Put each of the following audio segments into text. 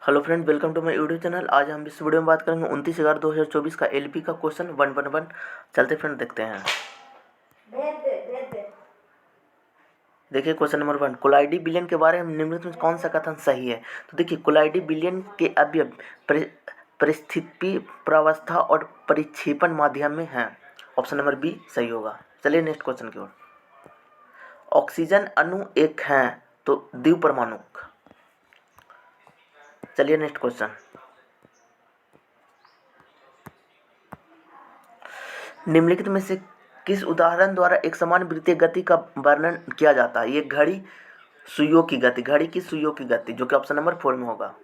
Hello friend, welcome to my YouTube channel. आज हम इस वीडियो में बात करेंगे 29/11/2024 का एलपी का क्वेश्चन 111। चलते फ्रेंड देखते हैं। देखिए क्वेश्चन नंबर 1, कोलाइडी बिलियन के बारे में निम्नलिखित में कौन सा कथन सही है। तो देखिए कोलाइडी बिलियन के अवयव परिस्थिति, प्रावस्था और परिक्षेपण माध्यम में हैं। ऑप्शन नंबर बी सही होगा। चलिए नेक्स्ट क्वेश्चन की ओर। ऑक्सीजन अणु एक है तो द्विपरमाणु। चलिए नेक्स्ट क्वेश्चन। निम्नलिखित में से किस उदाहरण द्वारा एक समान वृत्तीय गति का वर्णन किया जाता है। ये घड़ी सुइयों की गति, घड़ी की सुइयों की गति, जो कि ऑप्शन नंबर 4 में होगा।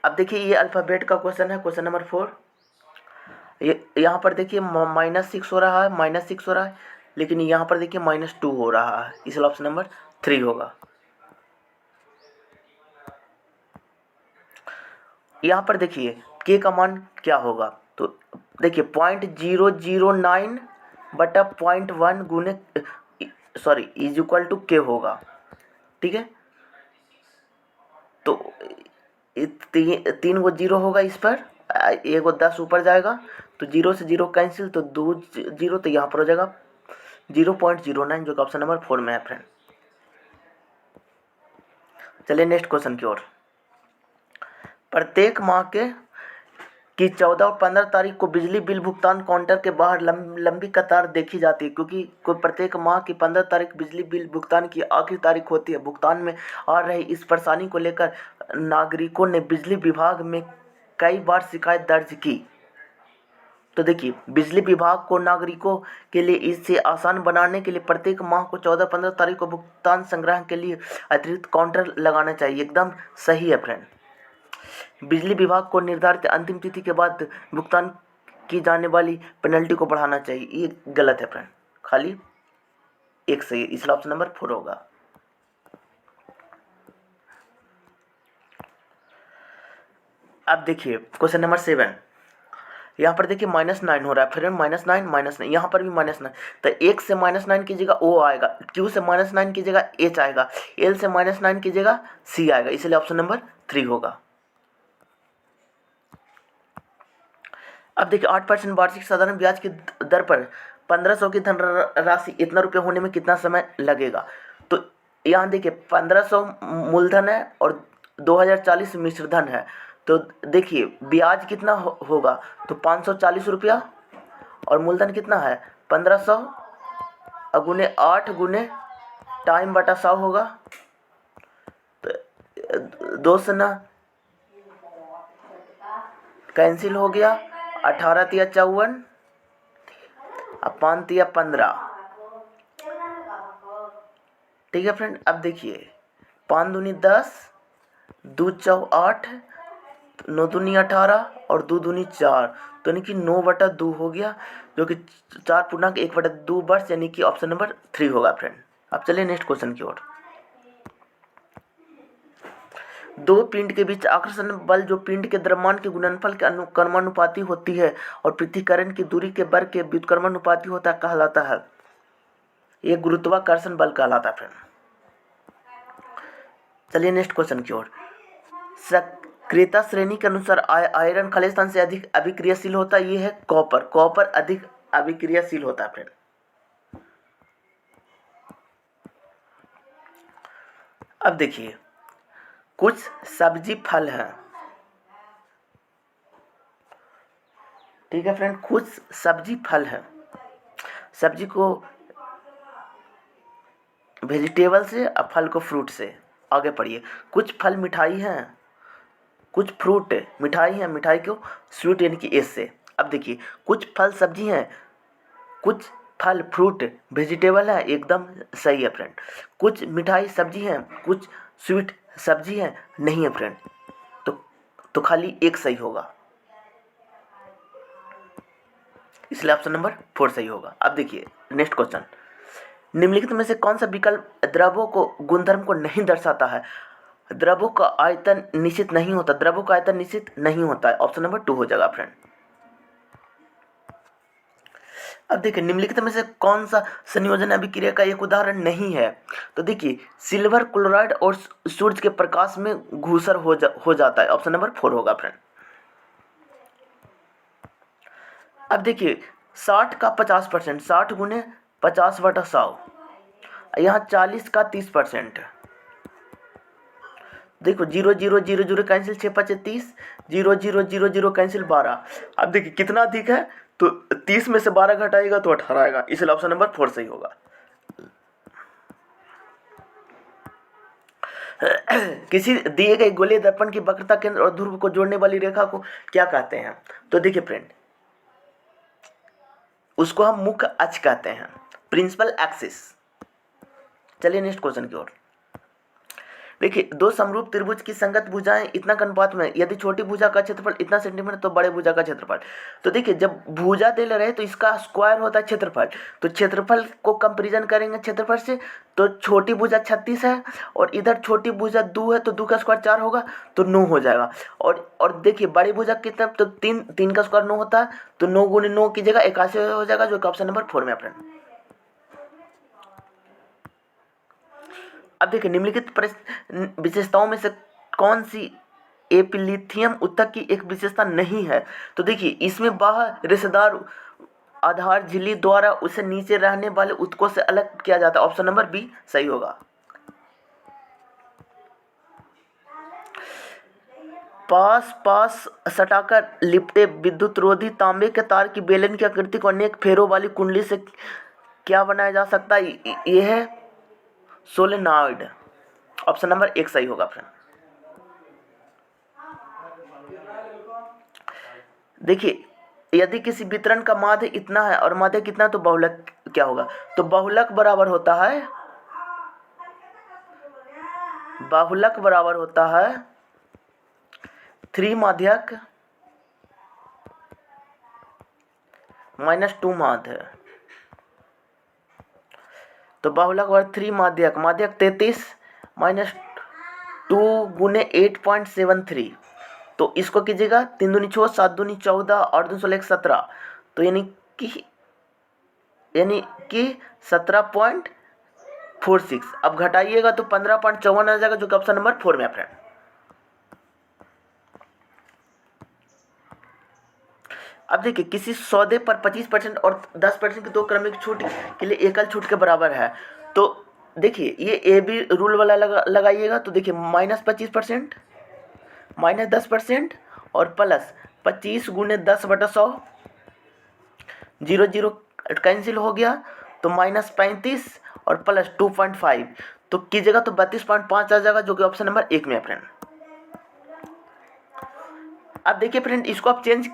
अब देखिए ये अल्फाबेट का क्वेश्चन है, क्वेश्चन नंबर 4। ये यहाँ पर देखिए -6 हो रहा है, -6 हो रहा है, लेकिन यहाँ पर देखिए -2 हो रहा है, इसलिए ऑप्शन नंबर 3 होगा। यहाँ पर देखिए के का मान क्या होगा। तो देखिए 0.009 बटा 0.1 गुने इज इक्वल टू के होगा। ठीक है, तो 3 गो जीरो होगा, इस पर एक गो 10 ऊपर जाएगा, तो 0 से 0 कैंसिल, तो 2 0, तो यहाँ पर हो जाएगा 0.09, जो कि ऑप्शन नंबर 4 में है फ्रेंड। चलिए नेक्स्ट क्वेश्चन की ओर। प्रत्येक माह की 14 और 15 तारीख को बिजली बिल भुगतान काउंटर के बाहर लंबी कतार देखी जाती है, क्योंकि प्रत्येक माह की 15 तारीख बिजली बिल भुगतान की आखिरी तारीख होती है। भुगतान में आ रही इस परेशानी को लेकर नागरिकों ने बिजली विभाग में कई बार शिकायत दर्ज की। तो देखिए बिजली विभाग को नागरिकों के लिए इसे आसान बनाने के लिए प्रत्येक माह को 14-15 तारीख को भुगतान संग्रह के लिए अतिरिक्त काउंटर लगाना चाहिए। एकदम सही है फ्रेंड। बिजली विभाग को निर्धारित अंतिम तिथि के बाद भुगतान की जाने वाली पेनल्टी को बढ़ाना चाहिए, ये गलत है फ्रेंड। खाली एक सही, इसलिए ऑप्शन नंबर 4 होगा। अब देखिए क्वेश्चन नंबर 7। यहाँ पर देखिए -9 हो रहा है, फिर -9 यहाँ पर भी -9, तो एक से -9 की जगह O आएगा, Q से -9 की जगह H आएगा, L से -9 की जगह C आएगा, इसलिए ऑप्शन नंबर 3 होगा। अब देखिए 8% वार्षिक साधारण ब्याज की दर पर 1500 की धनराशि इतना रुपये होने में कितना समय लगेगा। तो यहाँ देखिए 1500 मूलधन है और 2040 मिश्र धन है। तो देखिए ब्याज कितना होगा, तो 540 रुपया, और मूलधन कितना है 1500 गुने 8 गुने टाइम बटा 100 होगा। तो 2 से ना कैंसिल हो गया, 18 तिया 54, अब 5 तिया 15। ठीक है फ्रेंड। अब देखिए 5 दूनी 10, 2 चौ 8, 9 दूनी 18 और 2 दूनी 4, तो यानी कि 9/2 हो गया, जो कि 4.1/2 वर्ष, यानी कि ऑप्शन नंबर 3 होगा फ्रेंड। अब चलिए नेक्स्ट क्वेश्चन की ओर। दो पिंड के बीच आकर्षण बल जो पिंड के द्रव्यमान के गुणनफल के कर्मानुपाती होती है और पृथ्वीकरण की दूरी के वर्ग के व्युत्क्रमानुपाती होता है, कहलाता है। ये गुरुत्वाकर्षण बल कहलाता है फ्रेंड। चलिए नेक्स्ट क्वेश्चन की ओर। सक्रियता श्रेणी के अनुसार आयरन खालिस्तान से अधिक अभिक्रियाशील होता है, ये है कॉपर। कॉपर अधिक अभिक्रियाशील होता है फ्रेंड। अब देखिए कुछ सब्जी फल हैं, ठीक है फ्रेंड, कुछ सब्जी फल हैं। सब्जी को वेजिटेबल से और फल को फ्रूट से। आगे पढ़िए। कुछ फल मिठाई हैं, कुछ फ्रूट मिठाई हैं, मिठाई को स्वीट यानी कि एस से। अब देखिए कुछ फल सब्जी हैं, कुछ फल फ्रूट वेजिटेबल है, एकदम सही है फ्रेंड। कुछ मिठाई सब्जी हैं, कुछ स्वीट सब्जी है, नहीं है फ्रेंड। तो खाली एक सही होगा, इसलिए ऑप्शन नंबर 4 सही होगा। अब देखिए नेक्स्ट क्वेश्चन। निम्नलिखित में से कौन सा विकल्प द्रव्यों को गुणधर्म को नहीं दर्शाता है। द्रव्यों का आयतन निश्चित नहीं होता, द्रव्यों का आयतन निश्चित नहीं होता है, ऑप्शन नंबर 2 हो जाएगा फ्रेंड। अब देखिए निम्नलिखित में से कौन सा संयोजन अभिक्रिया का एक उदाहरण नहीं है? तो देखिए सिल्वर क्लोराइड और सूरज के प्रकाश में घूसर हो जाता है। ऑप्शन नंबर 4 होगा फ्रेंड। अब देखिए 60 का 50%, 60 गुने 50/100, यहाँ 40 का 30%। देखो 0 0 0 0 कैंसिल, 6 5 30, 0 0 0 0 कैंसिल 12। अब देखिए कितना अधिक है, तो 30 में से 12 घटाएगा तो 18 आएगा, इसलिए ऑप्शन नंबर 4 सही होगा। किसी दिए गए गोलीय दर्पण की वक्रता केंद्र और ध्रुव को जोड़ने वाली रेखा को क्या कहते हैं? तो देखिए फ्रेंड, उसको हम मुख्य अक्ष कहते हैं, प्रिंसिपल एक्सिस। चलिए नेक्स्ट क्वेश्चन की ओर। देखिए दो समरूप त्रिभुज की संगत भुजाएं इतना का अनुपात में, यदि छोटी भुजा का क्षेत्रफल इतना सेंटीमीटर तो बड़े भुजा का क्षेत्रफल। तो देखिए जब भुजा दे ले रहे तो इसका स्क्वायर होता है क्षेत्रफल, तो क्षेत्रफल को कंपेरिजन करेंगे क्षेत्रफल से, तो छोटी भुजा 36 है और इधर छोटी भुजा 2 है, तो 2 का स्क्वायर 4 होगा तो 9 हो जाएगा। और देखिए बड़ी भुजा कितना, तो 3 का स्क्वायर 9 होता है, तो 9 गुणे 9 की जगह 81 हो जाएगा, जो कि ऑप्शन नंबर 4 में है फ्रेंड। अब देखिए निम्नलिखित विशेषताओं में से कौन सी एपिलिथियम उत्तक की एक विशेषता नहीं है? तो देखिए इसमें बाह्य रेशेदार आधार झिल्ली द्वारा उसे नीचे रहने वाले उत्तकों से अलग किया जाता है। ऑप्शन नंबर बी सही होगा। पास सटाकर लिपटे विद्युत रोधी तांबे के तार की बेलन की आकृति को अनेक फेरों वाली कुंडली से क्या बनाया जा सकता है? यह है सोलेनॉइड। ऑप्शन नंबर 1 सही होगा फ्रेंड। देखिए यदि किसी वितरण का माध्य इतना है और माध्य कितना, तो बहुलक क्या होगा? तो बहुलक बराबर होता है 3 माध्यक -2 माध्य। तो बहुलक बराबर 3 माध्यक 33 -2 गुने 8.73, तो इसको कीजिएगा 3 दूनी 6, 7 दूनी 14, 8 दूनी 16, 17, तो यानी कि 17.46। अब घटाइएगा तो 15.54 आ जाएगा, जो कि ऑप्शन नंबर 4 में है फ्रेंड। अब देखिए किसी सौदे पर 25% और 10% की 2 क्रमिक छूट के लिए एकल छूट के बराबर है, तो देखिए ये ए बी रूल वाला लगाइएगा, तो देखिए -25%, -10% और प्लस 25 गुने 10/100, 0 0 कैंसिल हो गया, तो -35 और प्लस 2.5, तो कीजिएगा तो 32.5 आ जाएगा, जो कि ऑप्शन नंबर 1 में है फ्रेंड। अब देखिए फ्रेंड इसको आप चेंज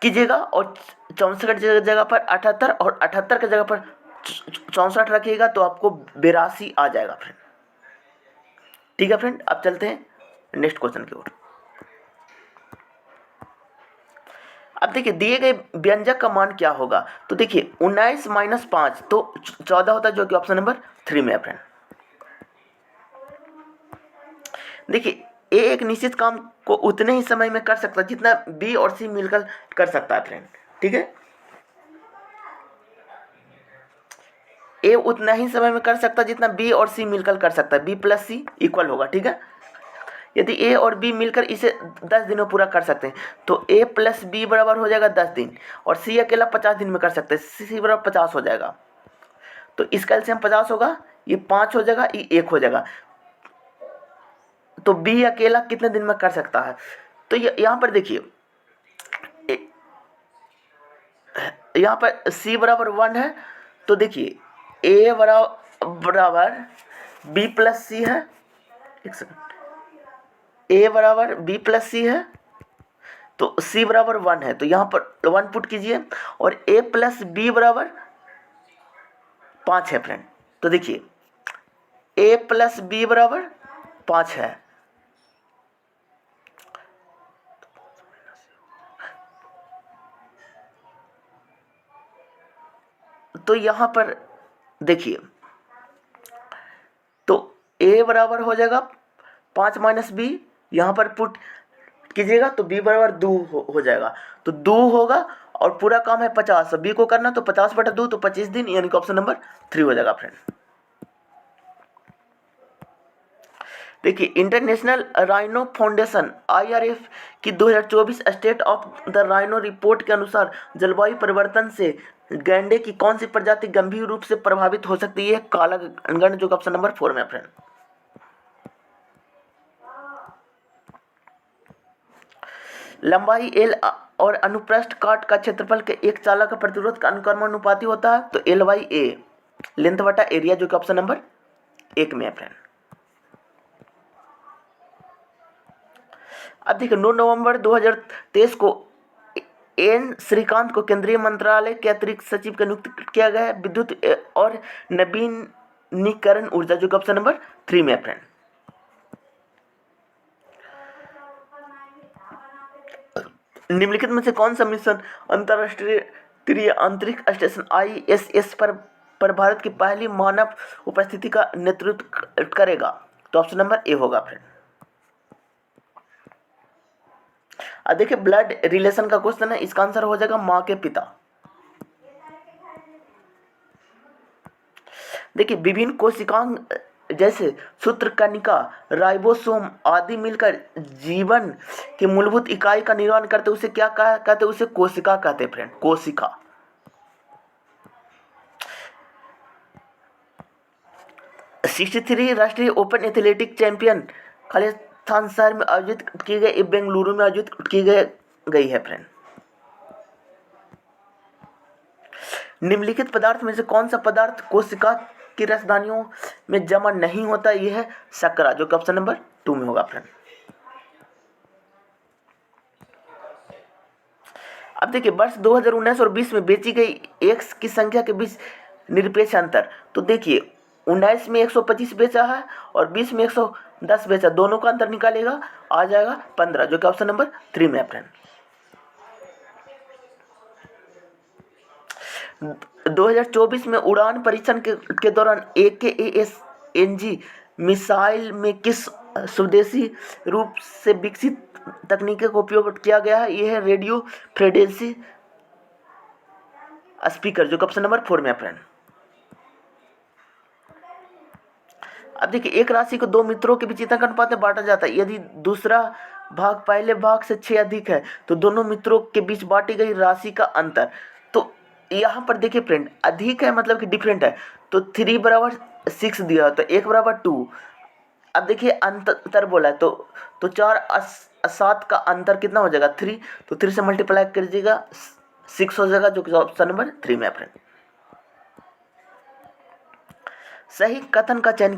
कीजिएगा और 64 की जगह पर 78 और 78 की जगह पर 64 रखिएगा, तो आपको 82 आ जाएगा फ्रेंड। ठीक है फ्रेंड, अब चलते हैं नेक्स्ट क्वेश्चन की ओर। अब देखिए दिए गए व्यंजक का मान क्या होगा? तो देखिए 19 - 5 तो 14 होता है, जो कि ऑप्शन नंबर 3 में है फ्रेंड। देखिए ए एक निश्चित काम को उतने ही समय में कर सकता है जितना बी और सी मिलकर कर सकता है फ्रेंड। ठीक है, ए उतना ही समय में कर सकता है जितना बी और सी मिलकर कर सकता है, बी प्लस सी इक्वल होगा। ठीक है, यदि ए और बी मिलकर इसे 10 दिन में पूरा कर सकते हैं, तो ए प्लस बी बराबर हो जाएगा 10 दिन, और सी अकेला 50 दिन में कर सकते हैं, सी बराबर 50 हो जाएगा। तो इसका एलसीएम 50 होगा, ये 5 हो जाएगा, ये 1 हो जाएगा, तो बी अकेला कितने दिन में कर सकता है? तो यहाँ पर देखिए यहाँ पर सी बराबर 1 है, तो देखिए ए बराबर बी प्लस सी है, एक सेकंड, ए बराबर बी प्लस सी है, तो सी बराबर 1 है, तो यहाँ पर 1 पुट कीजिए, और ए प्लस बी बराबर 5 है फ्रेंड। तो देखिए ए प्लस बी बराबर 5 है, तो यहाँ पर देखिए तो ए बराबर हो जाएगा 5 - बी, यहाँ पर पुट कीजिएगा तो बी बराबर 2 हो जाएगा, तो 2 होगा और पूरा काम है 50, बी को करना तो 50/2 तो 25 दिन, यानी कि ऑप्शन नंबर 3 हो जाएगा फ्रेंड। देखिए, इंटरनेशनल राइनो फाउंडेशन IRF की 2024 state of the rhino report के अनुसार जलवायु परिवर्तन से गैंडे की कौन सी प्रजाति गंभीर रूप से प्रभावित हो सकती है? काला गंड, जो ऑप्शन नंबर 4 में है फ्रेंड। लंबाई L और अनुप्रस्थ काट का क्षेत्रफल के एक चालक का प्रतिरोध का अनुक्रमानुपाती होता है, तो L/A लेंथ बटा एरिया, जो कि ऑप्शन नंबर 1 में है फ्रेंड। अब देखिए, 9 नवंबर 2023 को एन श्रीकांत को केंद्रीय मंत्रालय के अतिरिक्त सचिव का नियुक्त किया गया है, विद्युत और नवीनीकरण ऊर्जा, जो कि ऑप्शन नंबर 3 में है फ्रेंड। निम्नलिखित में से कौन सा मिशन अंतरराष्ट्रीय अंतरिक्ष स्टेशन ISS पर भारत की पहली मानव उपस्थिति का नेतृत्व करेगा? तो ऑप्शन नंबर ए होगा फ्रेंड। अब देखिए, ब्लड रिलेशन का क्वेश्चन है, इसका आंसर हो जाएगा माँ के पिता। देखिए, विभिन्न कोशिकांग जैसे सूत्रकणिका, राइबोसोम आदि मिलकर जीवन की मूलभूत इकाई का निर्माण करते, उसे क्या कहते? उसे कोशिका कहते हैं फ्रेंड, कोशिका। 63 राष्ट्रीय ओपन एथलेटिक चैंपियन खालिस्तान शहर में आयोजित की गई, बेंगलुरु में आयोजित की गई है फ्रेंड। निम्नलिखित पदार्थ में से कौन सा पदार्थ कोशिका की रसदानियों में जमा नहीं होता? यह है शर्करा, जो कि ऑप्शन नंबर 2 में होगा फ्रेंड। अब देखिए, वर्ष 2019 और 20 में बेची गई एक्स की संख्या के बीच निरपेक्ष अंतर, तो देखिए 19 में 125 बेचा है और 20 में 110 बेचा, दोनों का अंतर निकालेगा, आ जाएगा 15, जो कि ऑप्शन नंबर 3 में है फ्रेंड। 2024 में उड़ान परीक्षण के दौरान AKASNG मिसाइल में किस स्वदेशी रूप से विकसित तकनीक का उपयोग किया गया है? यह है रेडियो फ्रीक्वेंसी स्पीकर, जो ऑप्शन नंबर 4 में है फ्रेंड। अब देखिए, एक राशि को दो मित्रों के बीच इतना अनुपात में बांटा जाता है, यदि दूसरा भाग पहले भाग से 6 अधिक है तो दोनों मित्रों के बीच बांटी गई राशि का अंतर। तो यहाँ पर देखिए फ्रेंड, अधिक है मतलब कि डिफरेंट है, तो 3 = 6 दिया, तो 1 = 2। अब देखिए, अंतर बोला है, तो 4 और 7 का अंतर कितना हो जाएगा? 3, तो 3 से मल्टीप्लाई कर दीजिएगा, 6 हो जाएगा, जो कि ऑप्शन नंबर 3 में है फ्रेंड। सही कथन का चयन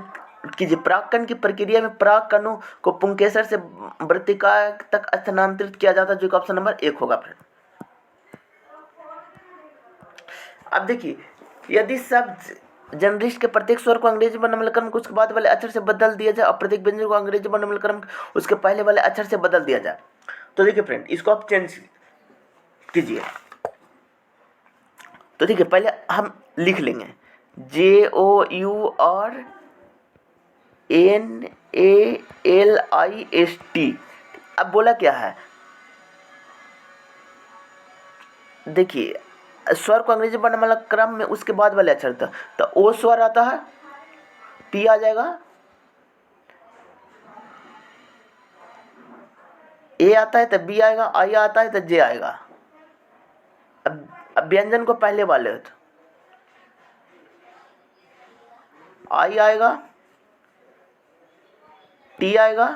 कीजिए। परागकण की प्रक्रिया में पराग कणों को पुंकेसर से वृत्तिकाय तक स्थानांतरित किया जाता है, जो कि ऑप्शन नंबर 1 होगा फ्रेंड। अब देखिए, यदि शब्द जनरिस्ट के प्रत्येक स्वर को अंग्रेजी वर्णमाला क्रम को उसके बाद वाले अक्षर से बदल दिया जाए और प्रत्येक व्यंजन को अंग्रेजी वर्णमाला क्रम उसके पहले वाले अक्षर से बदल दिया जाए, तो देखिए फ्रेंड, इसको आप चेंज कीजिए। तो देखिए, पहले हम लिख लेंगे JOURNALIST। अब बोला क्या है? देखिए, स्वर को अंग्रेजी वर्णमाला क्रम में उसके बाद वाले अक्षर था, तो ओ स्वर आता है, पी आ जाएगा, ए आता है तो बी आएगा, आई आता है तो जे आएगा। अब व्यंजन को पहले वाले हो, तो आई आएगा, टी आएगा,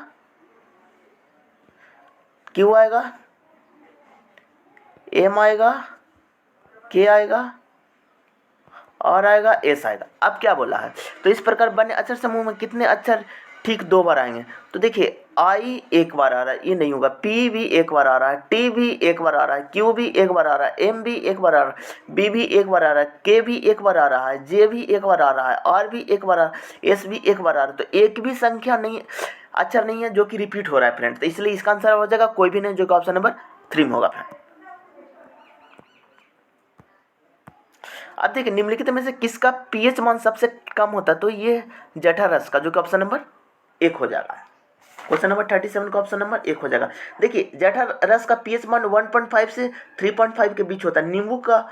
क्यू आएगा, एम आएगा, के आएगा, और आएगा, एस आएगा। अब क्या बोला है? तो इस प्रकार बने अक्षर समूह में कितने अक्षर ठीक 2 बार आएंगे? तो देखिए, आई एक बार आ रहा है, ये नहीं होगा, पी भी एक बार आ रहा है, टी भी एक बार आ रहा है, क्यू भी एक बार आ रहा है, एम भी एक बार आ रहा है, बी भी एक बार आ रहा है, के भी एक बार आ रहा है, जे भी एक बार आ रहा है, आर भी एक बार आ रहा है, एस भी एक बार आ रहा है। तो एक भी संख्या नहीं, अक्षर नहीं है जो कि रिपीट हो रहा है फ्रेंड, तो इसलिए इसका आंसर हो जाएगा कोई भी नहीं, जो कि ऑप्शन नंबर 3 में होगा फ्रेंड। अब देखिए, निम्नलिखित में से किसका पीएच मान सबसे कम होता है? तो ये जठरस का, जो कि ऑप्शन नंबर 1 हो जाएगा। क्वेश्चन नंबर 37 का ऑप्शन नंबर 1 हो जाएगा। देखिए जठर रस का पीएच मान 1.5 से 3.5 के बीच होता है। नींबू का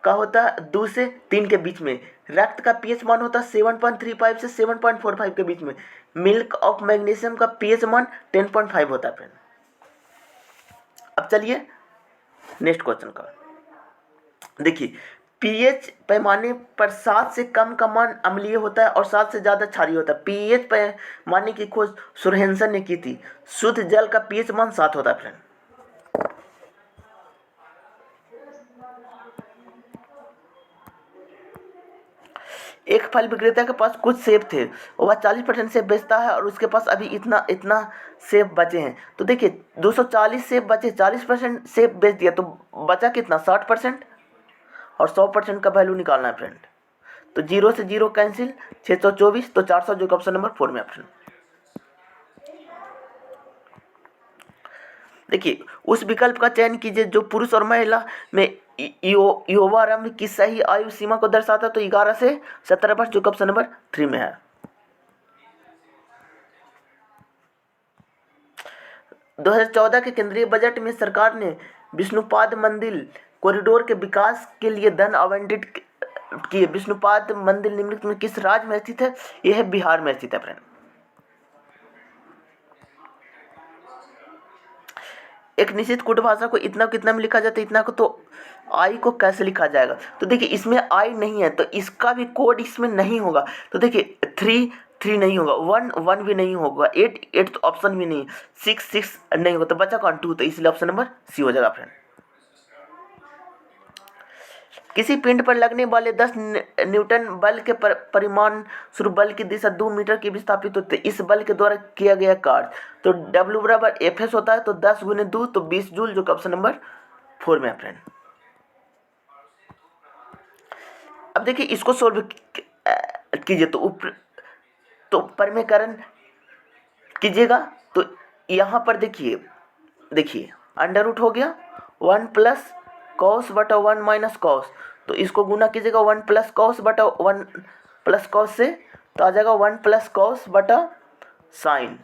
होता है 2 से 3 के बीच में। रक्त का पीएच मान होता है 7.35 से 7.45 के बीच में। मिल्क ऑफ मैग्नीशियम का पीएच मान 10.5 होता है फ्रेंड। अब चलिए नेक्स्ट क्वेश्चन का देखिए, पीएच पैमाने पर 7 से कम का मान अम्लीय होता है और 7 से ज़्यादा क्षारीय होता है। पीएच पैमाने की खोज सुरहेंसन ने की थी। शुद्ध जल का पीएच मान 7 होता है फ्रेंड। एक फल विक्रेता के पास कुछ सेब थे, वह 40% सेब बेचता है और उसके पास अभी इतना इतना सेब बचे हैं। तो देखिए 240 सेब बचे, 40% सेब बेच दिया, तो बचा कितना 60%, और 100% का वैल्यू निकालना है फ्रेंड। तो 0 से 0 कैंसिल, 624, तो 400 जो ऑप्शन नंबर 4 में ऑप्शन। देखिए उस विकल्प का चयन कीजिए जो पुरुष और महिला में युवारंभ की सही आयु सीमा को दर्शाता है। तो 11 से 17 वर्ष जो ऑप्शन नंबर 3 में है। 2014 के केंद्रीय बजट में सरकार ने विष्णुपाद मंदिर कॉरिडोर के विकास के लिए धन आवंटित किए। विष्णुपाद मंदिर निम्नलिखित में किस राज्य में स्थित है? यह बिहार में स्थित है फ्रेंड। एक निश्चित कोड भाषा को इतना कितना में लिखा जाता है, इतना को, तो आई को कैसे लिखा जाएगा? तो देखिए इसमें आई नहीं है तो इसका भी कोड इसमें नहीं होगा। तो देखिए 3 नहीं होगा, 1 भी नहीं होगा, 8 तो ऑप्शन भी नहीं, 6 नहीं होगा, तो बचा कौन 2, तो इसलिए ऑप्शन नंबर सी हो जाएगा फ्रेंड। किसी पिंड पर लगने वाले 10 न्यूटन बल के परिमाण स्वरूप बल की दिशा 2 मीटर की विस्थापित होती है। इस बल के द्वारा किया गया कार्य, तो W बराबर Fs होता है, तो 10 गुने 2 तो 20 जूल जो ऑप्शन नंबर 4 में है फ्रेंड। अब देखिए इसको सोल्व कीजिए, तो परिमेयकरण कीजिएगा। तो यहाँ पर देखिए अंडर रूट हो गया 1 प्लस कॉस बटा 1 माइनस कॉस, तो इसको गुना कीजिएगा 1 प्लस कॉस बटा 1 प्लस कॉस से, तो आ जाएगा 1 प्लस कॉस बटा साइन,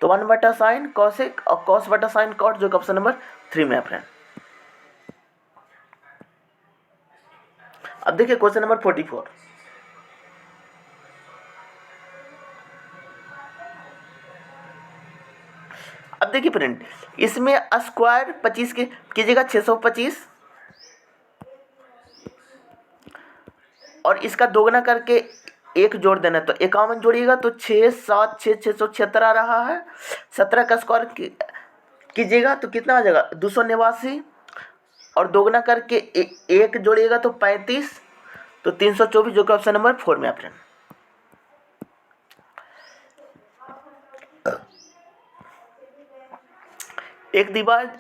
तो 1 बटा साइन कॉसेक और कॉस बटा साइन कॉट जो ऑप्शन नंबर 3 में है फ्रेंड। अब देखिए क्वेश्चन नंबर 44। अब देखिए फ्रेंड इसमें स्क्वायर 25 के कीजिएगा 625, और इसका दोगुना करके 1 जोड़ देना, तो 51 जोड़िएगा तो 6 7 6 676 आ रहा है। 17 का स्क्वायर कीजिएगा तो कितना आ जाएगा 289, और दोगुना करके 1 जोड़िएगा तो 35, तो 324 जो कि ऑप्शन नंबर 4 में ऑप्शन। एक दीवार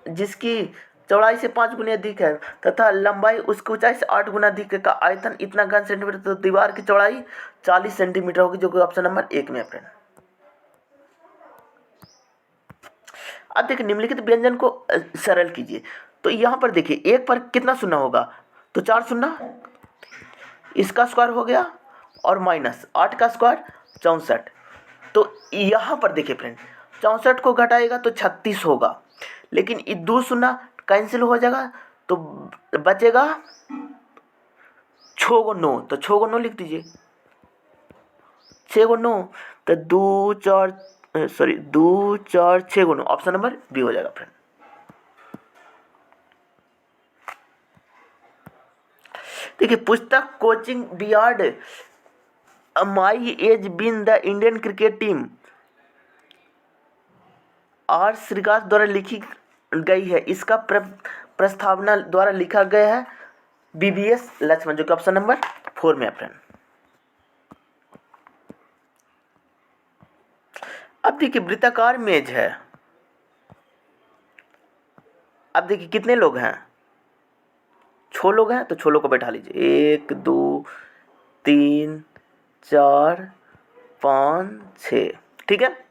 जिसकी चौड़ाई से 5 गुना अधिक है तथा लंबाई उसकी ऊंचाई से 8 गुना अधिक है, का आयतन इतना घन सेंटीमीटर, तो दीवार की चौड़ाई 40 सेंटीमीटर होगी जो कि ऑप्शन नंबर 1 में है। अब देखिए निम्नलिखित व्यंजन को सरल कीजिए। तो यहाँ पर देखिए 1 पर कितना शून्य होगा, तो 4 शून्य, इसका स्क्वायर हो गया, और माइनस 8 का स्क्वायर 64, तो यहाँ पर देखिए फ्रेंड 64 को घटाएगा तो 36 होगा, लेकिन 2 शून्य कैंसिल हो जाएगा तो बचेगा 6 को 9, तो 6 को 9 लिख दीजिए, 6 को 9, तो 2 4 6 को 9 ऑप्शन नंबर बी हो जाएगा फ्रेंड। देखिए पुस्तक coaching beyond my age been the Indian cricket team R Srikanth द्वारा लिखी गई है। इसका प्रस्तावना द्वारा लिखा गया है BBS लक्ष्मण जो कि ऑप्शन नंबर 4 में है फ्रेंड। अब देखिए वृत्ताकार मेज है। अब देखिए कितने लोग हैं, 6 लोग हैं, तो 6 लोग को बैठा लीजिए, 1 2 3 4 5 6, ठीक है।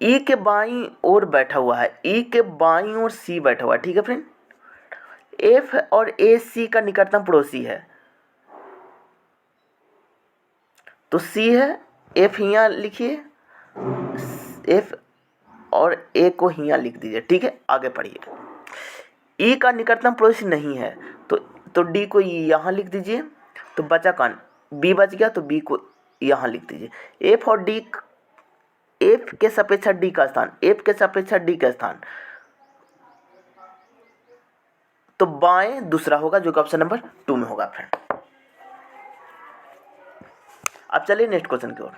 ई के बाईं ओर बैठा हुआ है, ई के बाईं ओर सी बैठा हुआ है, ठीक है फ्रेंड। एफ और ए सी का निकटतम पड़ोसी है, तो सी है, एफ यहाँ लिखिए एफ और ए को यहाँ लिख दीजिए, ठीक है। आगे पढ़िए। ई का निकटतम पड़ोसी नहीं है तो डी को यहाँ लिख दीजिए, तो बचा कौन, बी बच गया, तो बी को यहाँ लिख दीजिए। एफ और डी, एफ के सापेक्ष डी का स्थान, एफ के सापेक्ष डी का स्थान तो बाएं दूसरा होगा, जो कि ऑप्शन नंबर 2 में होगा फ्रेंड। अब चलिए नेक्स्ट क्वेश्चन की ओर।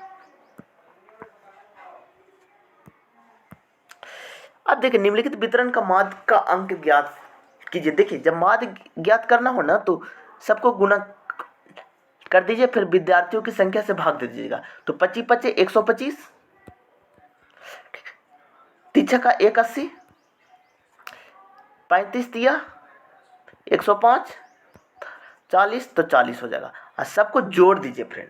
अब देखिए, निम्नलिखित वितरण का माध्य का अंक ज्ञात कीजिए। देखिए, जब माध्य ज्ञात करना हो ना तो सबको गुणा कर दीजिए, फिर विद्यार्थियों की संख्या से भाग दे दीजिएगा। तो 25 25 125, 3 का 81, 35 दिया 105, 40 तो 40 हो जाएगा। और सबको जोड़ दीजिए फ्रेंड,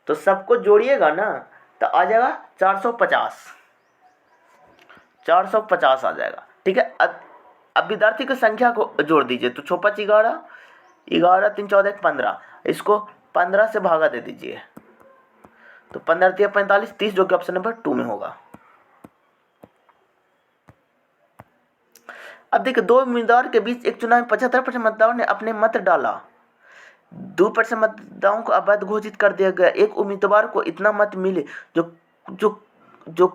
तो सबको जोड़िएगा ना तो आ जाएगा 450, 450 आ जाएगा, ठीक है। अब विद्यार्थी की संख्या को जोड़ दीजिए, तो 6 5 11, 11 3 14 15, इसको 15 से भागा दे दीजिए, तो 15 3 45 30, जो कि ऑप्शन नंबर 2 में होगा। अब देखिए, दो उम्मीदवार के बीच एक चुनाव में 75% मतदाताओं ने अपने मत डाला, 2% मतदाताओं को अवैध घोषित कर दिया गया। एक उम्मीदवार को इतना मत मिले जो जो जो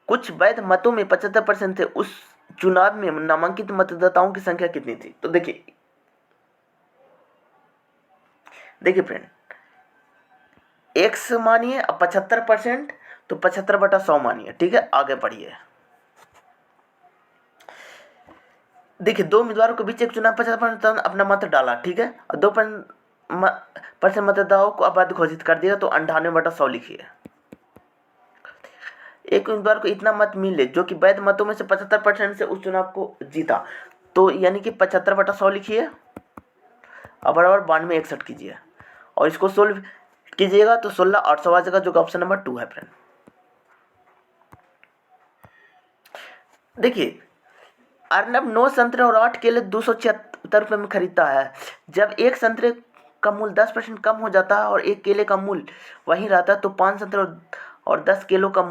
कुछ वैध मतों में 75% थे, उस चुनाव में नामांकित मतदाताओं की संख्या कितनी थी। तो देखिए फ्रेंड, x मानिए, अब 75%, तो 75/100 मानिए, ठीक है। आगे पढ़िए। देखिए, दो उम्मीदवारों के बीच एक चुनाव 50% अपना मत डाला, ठीक है, और 2% मतदाताओं को अवैध घोषित कर दिया, तो 98/100 लिखिए। एक उम्मीदवार को इतना मत मिले जो कि वैध मतों में से 75% से उस चुनाव को जीता, तो यानी कि 75/100 लिखिए और बराबर 92 61 कीजिए, और इसको सोल्व कीजिएगा तो 16 800 आ जाएगा, जो कि ऑप्शन नंबर 2 है फ्रेंड। देखिए, अर्नब 9 संतरे और 8 केले 276 रुपये में खरीदता है। जब एक संतरे का मूल्य 10% कम हो जाता है और एक केले का मूल्य वहीं रहता है, तो 5 संतरे और 10 केलों का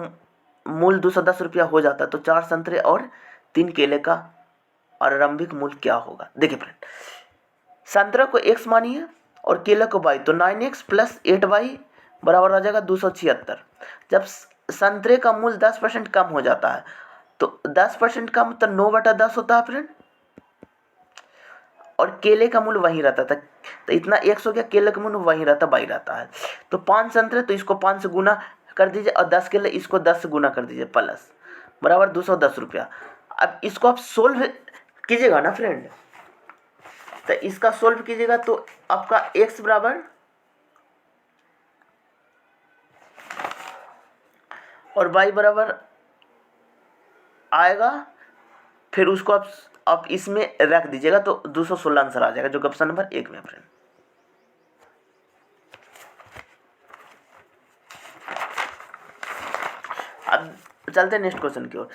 मूल्य 210 रुपया हो जाता है, तो 4 संतरे और 3 केले का आरंभिक मूल्य क्या होगा। देखिए फ्रेंड, संतरे को x मानिए और केले को y, तो 9x + 8y बराबर आ जाएगा 276। जब संतरे का मूल्य 10% कम हो जाता है, तो 10% का मतलब 9/10 होता है फ्रेंड, और केले का मूल्य वहीं रहता था, तो इतना x हो गया, केले का मूल्य वहीं रहता, y रहता है। तो 5 संतरे, तो इसको 5 से गुना कर दीजिए, और 10 केले, इसको 10 से गुना कर दीजिए, प्लस बराबर 210 रुपया। अब इसको आप सोल्व कीजिएगा ना फ्रेंड, तो इसका सोल्व कीजिएगा तो आपका x बराबर और y बराबर आएगा, फिर उसको आप इसमें रख दीजिएगा, तो 216 आंसर आ जाएगा, जो कि ऑप्शन नंबर 1 में फ्रेंड। अब चलते हैं नेक्स्ट क्वेश्चन की ओर।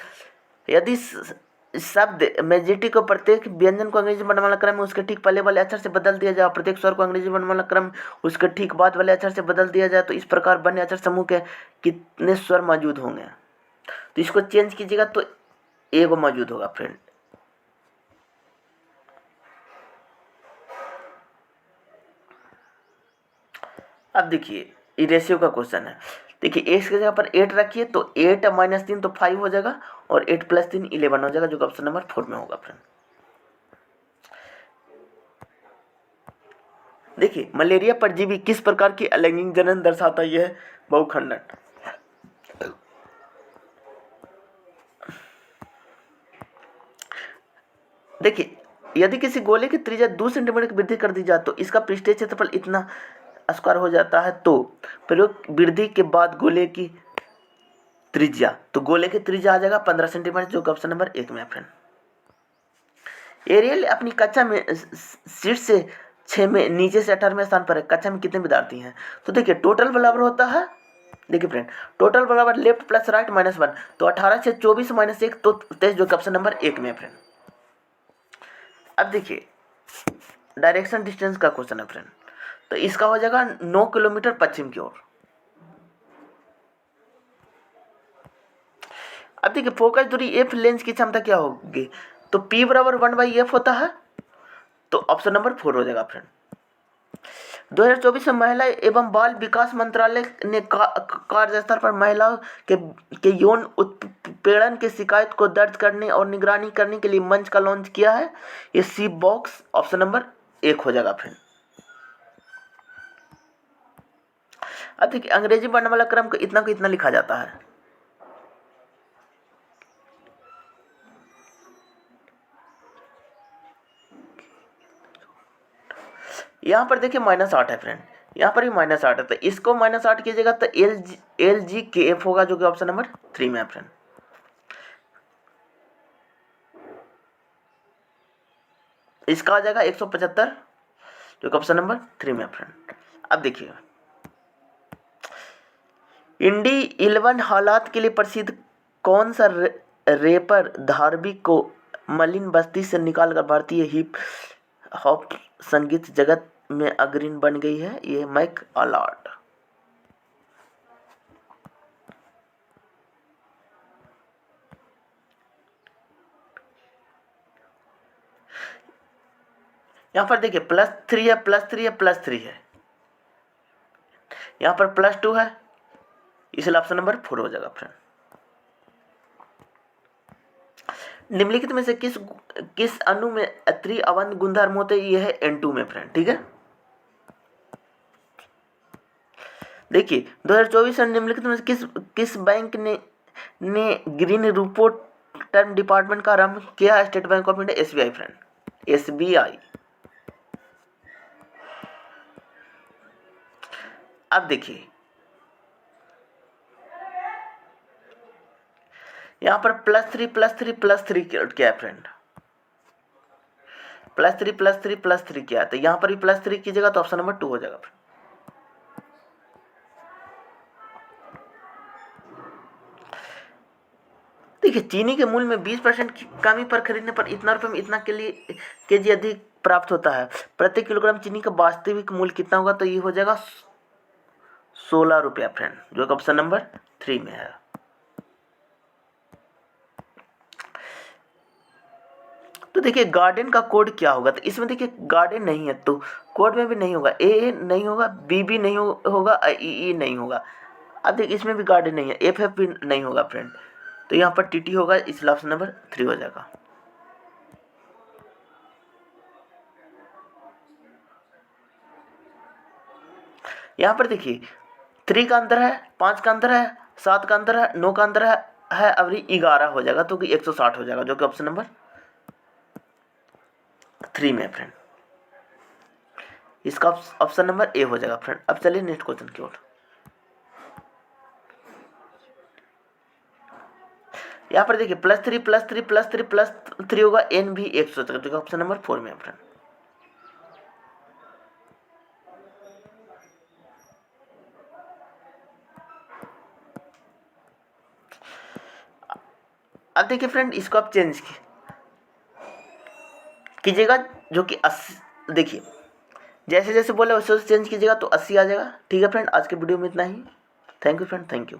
यदि शब्द मेजेटी को प्रत्येक व्यंजन को अंग्रेजी वर्णमाला क्रम में उसके ठीक पहले वाले अक्षर से बदल दिया जाए, प्रत्येक स्वर को अंग्रेजी वर्णमाला क्रम उसके ठीक बाद वाले अक्षर से बदल दिया जाए, तो इस प्रकार बने अक्षर समूह के कितने स्वर मौजूद होंगे। तो इसको चेंज कीजिएगा तो एगो मौजूद होगा फ्रेंड। अब देखिए, ये रेशियो का क्वेश्चन है। देखिए, x की जगह पर 8 रखिए, तो 8 - 3 तो 5 हो जाएगा, और 8 + 3 11 हो जाएगा, जो कि ऑप्शन नंबर 4 में होगा फ्रेंड। देखिए, मलेरिया परजीवी किस प्रकार की अलैंगिक जनन दर्शाता है, यह बहुखंडन। देखिए, यदि किसी गोले की त्रिज्या 2 सेंटीमीटर की वृद्धि कर दी जाए, तो इसका पृष्ठीय क्षेत्रफल इतना स्क्वायर हो जाता है। तो प्रयोग वृद्धि के बाद गोले की त्रिज्या, तो गोले की त्रिज्या आ जाएगा 15 सेंटीमीटर, जो कि ऑप्शन नंबर 1 में है फ्रेंड। एरियल अपनी कक्षा में सीट से 6 में नीचे से 18वें स्थान पर है। कक्षा में कितने विद्यार्थी हैं। तो देखिए, टोटल बराबर होता है, देखिए फ्रेंड, टोटल बराबर लेफ्ट प्लस राइट -1, तो 18 से 24 - 1 तो 23, जो कि ऑप्शन नंबर 1 में है फ्रेंड। अब देखिए, डायरेक्शन डिस्टेंस का क्वेश्चन है फ्रेंड। तो इसका हो जाएगा 9 किलोमीटर पश्चिम की ओर। अब देखिए फोकस दूरी एफ लेंस की क्षमता क्या होगी, तो P बराबर 1/f होता है, तो ऑप्शन नंबर 4 हो जाएगा फ्रेंड। 2024 में महिला एवं बाल विकास मंत्रालय ने कार्य स्थल पर महिलाओं के यौन उत्पीड़न की शिकायत को दर्ज करने और निगरानी करने के लिए मंच का लॉन्च किया है। ये सी बॉक्स ऑप्शन नंबर 1 हो जाएगा फ्रेंड। अब देखिए अंग्रेजी वर्णमाला क्रम को इतना लिखा जाता है। यहाँ पर देखिए -8 है फ्रेंड, यहाँ पर भी -8 है, तो इसको -8 कीजिएगा तो LGKF होगा, जो कि ऑप्शन नंबर 3 में है फ्रेंड। इसका आ जाएगा 175, जो कि ऑप्शन नंबर 3 में है फ्रेंड। अब देखिए इंडी 11 हालात के लिए प्रसिद्ध कौन सा रैपर धार्मिक को मलिन बस्ती से निकालकर भारतीय हिप हॉप संगीत जगत में अग्रणी बन गई है, ये मैक अलार्ड। यहाँ पर देखिए +3 है, +3 है, +3 है, यहाँ पर +2 है, इसलिए ऑप्शन नंबर 4 हो जाएगा फ्रेंड। निम्नलिखित में से किस अणु में त्रिअवंत गुणधर्म होते हैं, ये है N2 में फ्रेंड, ठीक है। देखिए 2024 में निम्नलिखित में से किस बैंक ने ग्रीन रिपोर्ट टर्म डिपार्टमेंट का आरंभ किया? State bank of India, SBI friend, SBI। अब देखिए यहाँ पर +3 क्या है फ्रेंड, +3 क्या है, तो यहाँ पर भी +3 कीजिएगा तो ऑप्शन नंबर 2 हो जाएगा फ्रेंड। देखिए चीनी के मूल्य में 20% की कमी पर खरीदने पर इतना रुपये में इतना केजी अधिक प्राप्त होता है। प्रति किलोग्राम चीनी का वास्तविक मूल्य कितना होगा, तो ये हो जाएगा 16 रुपया फ्रेंड, जो कि ऑप्शन नंबर 3 में है। तो देखिए गार्डन का कोड क्या होगा, तो इसमें देखिए गार्डन नहीं है तो कोड में भी नहीं होगा, ए नहीं होगा, बी भी नहीं होगा, ई नहीं होगा। अब देखिए इसमें भी गार्डन नहीं है, एफ भी नहीं होगा फ्रेंड, तो यहाँ पर टीटी होगा, इसलिए ऑप्शन नंबर 3 हो जाएगा। यहाँ पर देखिए 3 का अंदर है, 5 का अंदर है, 7 का अंदर है, 9 का अंदर है, अब 11 हो जाएगा, तो कि 160 हो जाएगा, जो कि ऑप्शन नंबर 3 में फ्रेंड। इसका ऑप्शन नंबर ए हो जाएगा फ्रेंड। अब चलिए नेक्स्ट क्वेश्चन की ओर। यहाँ पर देखिए +3 होगा, एन भी 100 तक, जो कि ऑप्शन नंबर 4 में है फ्रेंड। अब देखिए फ्रेंड इसको आप चेंज कीजिएगा, जो कि 80, देखिए जैसे जैसे बोले वैसे वैसे चेंज कीजिएगा तो 80 आ जाएगा, ठीक है फ्रेंड। आज के वीडियो में इतना ही। Thank you friend, thank you.